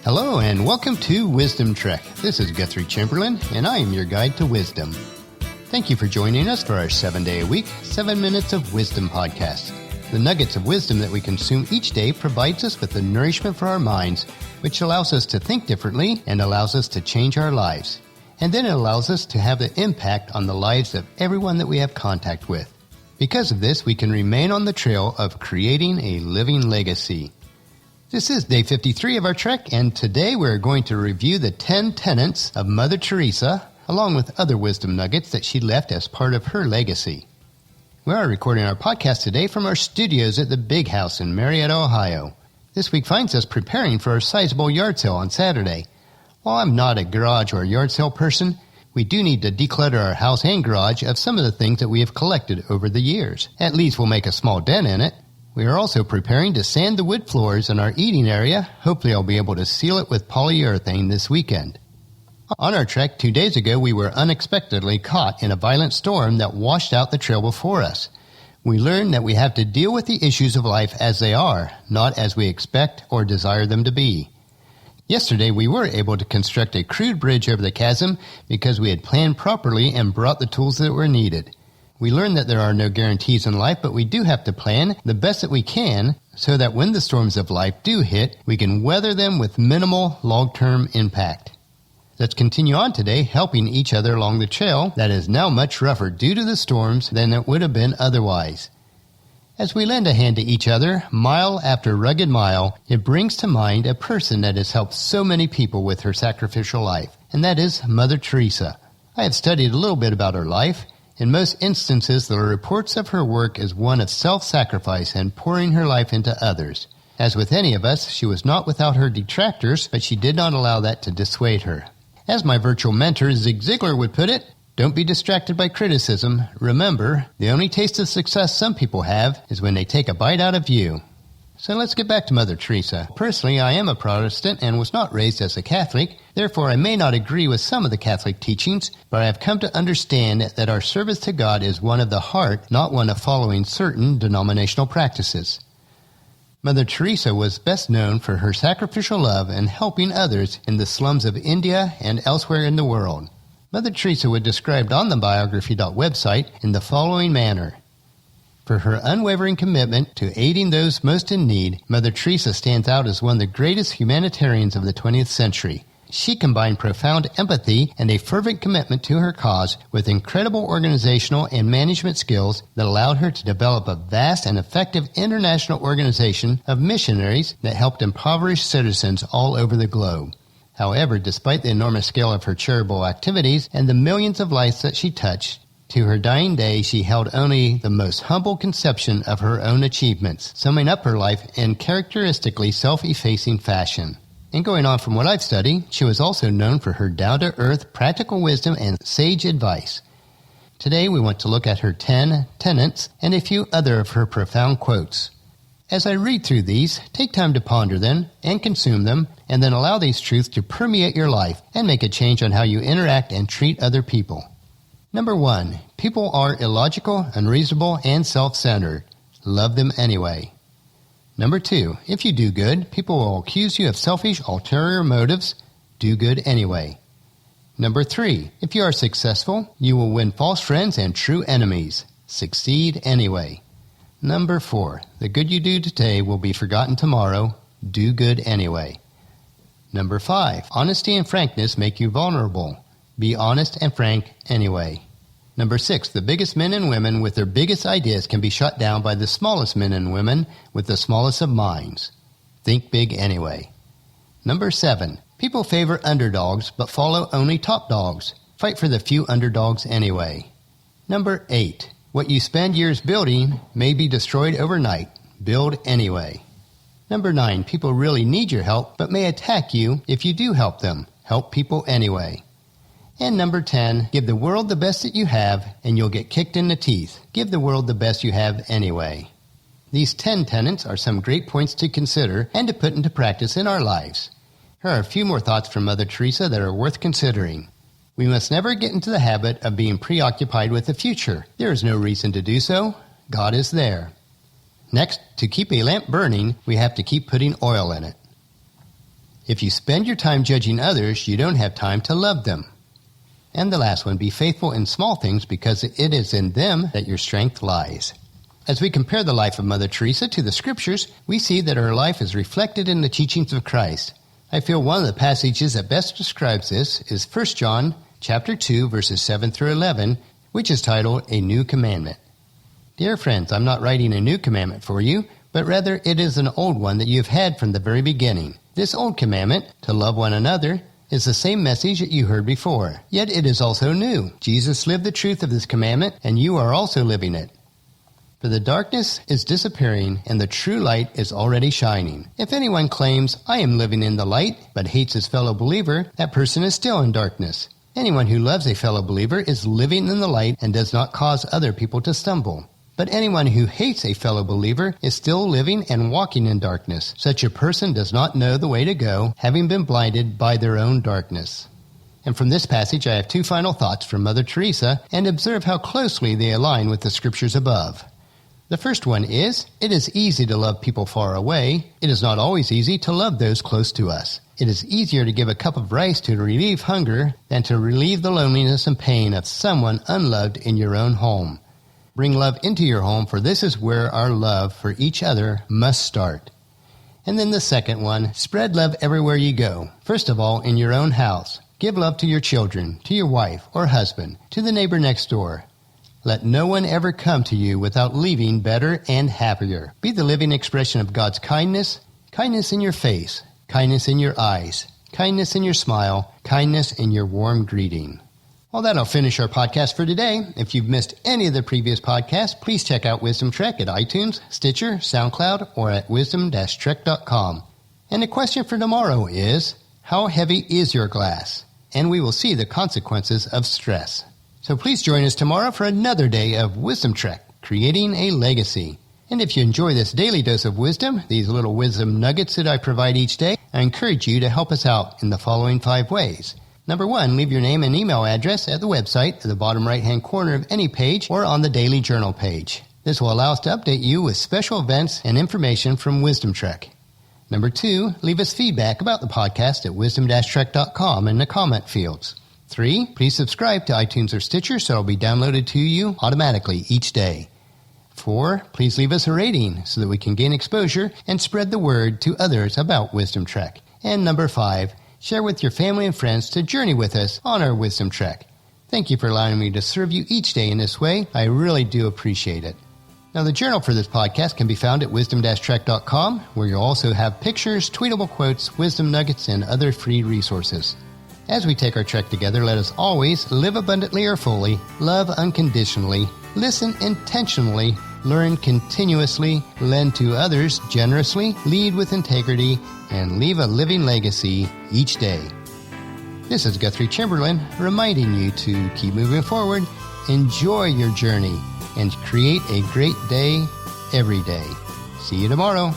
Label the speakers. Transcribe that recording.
Speaker 1: Hello and welcome to Wisdom Trek. This is Guthrie Chamberlain and I am your guide to wisdom. Thank you for joining us for our 7-day-a-week, 7 Minutes of Wisdom podcast. The nuggets of wisdom that we consume each day provides us with the nourishment for our minds, which allows us to think differently and allows us to change our lives. And then it allows us to have the impact on the lives of everyone that we have contact with. Because of this, we can remain on the trail of creating a living legacy. This is day 53 of our trek, and today we're going to review the 10 tenets of Mother Teresa, along with other wisdom nuggets that she left as part of her legacy. We are recording our podcast today from our studios at the Big House in Marietta, Ohio. This week finds us preparing for our sizable yard sale on Saturday. While I'm not a garage or yard sale person, we do need to declutter our house and garage of some of the things that we have collected over the years. At least we'll make a small dent in it. We are also preparing to sand the wood floors in our eating area. Hopefully I'll be able to seal it with polyurethane this weekend. On our trek 2 days ago, we were unexpectedly caught in a violent storm that washed out the trail before us. We learned that we have to deal with the issues of life as they are, not as we expect or desire them to be. Yesterday, we were able to construct a crude bridge over the chasm because we had planned properly and brought the tools that were needed. We learned that there are no guarantees in life, but we do have to plan the best that we can so that when the storms of life do hit, we can weather them with minimal long-term impact. Let's continue on today, helping each other along the trail that is now much rougher due to the storms than it would have been otherwise. As we lend a hand to each other, mile after rugged mile, it brings to mind a person that has helped so many people with her sacrificial life, and that is Mother Teresa. I have studied a little bit about her life. In most instances, the reports of her work is one of self-sacrifice and pouring her life into others. As with any of us, she was not without her detractors, but she did not allow that to dissuade her. As my virtual mentor Zig Ziglar would put it, don't be distracted by criticism. Remember, the only taste of success some people have is when they take a bite out of you. So let's get back to Mother Teresa. Personally, I am a Protestant and was not raised as a Catholic. Therefore, I may not agree with some of the Catholic teachings, but I have come to understand that our service to God is one of the heart, not one of following certain denominational practices. Mother Teresa was best known for her sacrificial love and helping others in the slums of India and elsewhere in the world. Mother Teresa was described on the Biography website in the following manner. For her unwavering commitment to aiding those most in need, Mother Teresa stands out as one of the greatest humanitarians of the 20th century. She combined profound empathy and a fervent commitment to her cause with incredible organizational and management skills that allowed her to develop a vast and effective international organization of missionaries that helped impoverished citizens all over the globe. However, despite the enormous scale of her charitable activities and the millions of lives that she touched, to her dying day, she held only the most humble conception of her own achievements, summing up her life in characteristically self-effacing fashion. And going on from what I've studied, she was also known for her down-to-earth practical wisdom and sage advice. Today, we want to look at her 10 tenets and a few other of her profound quotes. As I read through these, take time to ponder them and consume them, and then allow these truths to permeate your life and make a change on how you interact and treat other people. Number 1, people are illogical, unreasonable, and self-centered. Love them anyway. Number 2, if you do good, people will accuse you of selfish, ulterior motives. Do good anyway. Number 3, if you are successful, you will win false friends and true enemies. Succeed anyway. Number 4, the good you do today will be forgotten tomorrow. Do good anyway. Number 5, honesty and frankness make you vulnerable. Be honest and frank anyway. Number 6, the biggest men and women with their biggest ideas can be shut down by the smallest men and women with the smallest of minds. Think big anyway. Number 7, people favor underdogs but follow only top dogs. Fight for the few underdogs anyway. Number 8, what you spend years building may be destroyed overnight. Build anyway. Number 9, people really need your help but may attack you if you do help them. Help people anyway. And number 10, give the world the best that you have, and you'll get kicked in the teeth. Give the world the best you have anyway. These 10 tenets are some great points to consider and to put into practice in our lives. Here are a few more thoughts from Mother Teresa that are worth considering. We must never get into the habit of being preoccupied with the future. There is no reason to do so. God is there. Next, to keep a lamp burning, we have to keep putting oil in it. If you spend your time judging others, you don't have time to love them. And the last one, be faithful in small things because it is in them that your strength lies. As we compare the life of Mother Teresa to the Scriptures, we see that her life is reflected in the teachings of Christ. I feel one of the passages that best describes this is 1 John chapter 2, verses 7 through 11, which is titled, A New Commandment. Dear friends, I'm not writing a new commandment for you, but rather it is an old one that you have had from the very beginning. This old commandment, to love one another, is the same message that you heard before. Yet it is also new. Jesus lived the truth of this commandment, and you are also living it. For the darkness is disappearing, and the true light is already shining. If anyone claims, I am living in the light, but hates his fellow believer, that person is still in darkness. Anyone who loves a fellow believer is living in the light and does not cause other people to stumble. But anyone who hates a fellow believer is still living and walking in darkness. Such a person does not know the way to go, having been blinded by their own darkness. And from this passage I have two final thoughts from Mother Teresa, and observe how closely they align with the Scriptures above. The first one is, it is easy to love people far away. It is not always easy to love those close to us. It is easier to give a cup of rice to relieve hunger than to relieve the loneliness and pain of someone unloved in your own home. Bring love into your home, for this is where our love for each other must start. And then the second one, spread love everywhere you go. First of all, in your own house. Give love to your children, to your wife or husband, to the neighbor next door. Let no one ever come to you without leaving better and happier. Be the living expression of God's kindness, kindness in your face, kindness in your eyes, kindness in your smile, kindness in your warm greeting. Well, that'll finish our podcast for today. If you've missed any of the previous podcasts, please check out Wisdom Trek at iTunes, Stitcher, SoundCloud, or at wisdom-trek.com. And the question for tomorrow is, how heavy is your glass? And we will see the consequences of stress. So please join us tomorrow for another day of Wisdom Trek, creating a legacy. And if you enjoy this daily dose of wisdom, these little wisdom nuggets that I provide each day, I encourage you to help us out in the following 5 ways. Number 1, leave your name and email address at the website at the bottom right-hand corner of any page or on the Daily Journal page. This will allow us to update you with special events and information from Wisdom Trek. Number 2, leave us feedback about the podcast at wisdom-trek.com in the comment fields. 3, please subscribe to iTunes or Stitcher so it will be downloaded to you automatically each day. 4, please leave us a rating so that we can gain exposure and spread the word to others about Wisdom Trek. And number 5, share with your family and friends to journey with us on our Wisdom Trek. Thank you for allowing me to serve you each day in this way. I really do appreciate it. Now, the journal for this podcast can be found at wisdom-trek.com, where you'll also have pictures, tweetable quotes, wisdom nuggets, and other free resources. As we take our trek together, let us always live abundantly or fully, love unconditionally, listen intentionally, learn continuously, lend to others generously, lead with integrity, and leave a living legacy each day. This is Guthrie Chamberlain reminding you to keep moving forward, enjoy your journey, and create a great day every day. See you tomorrow.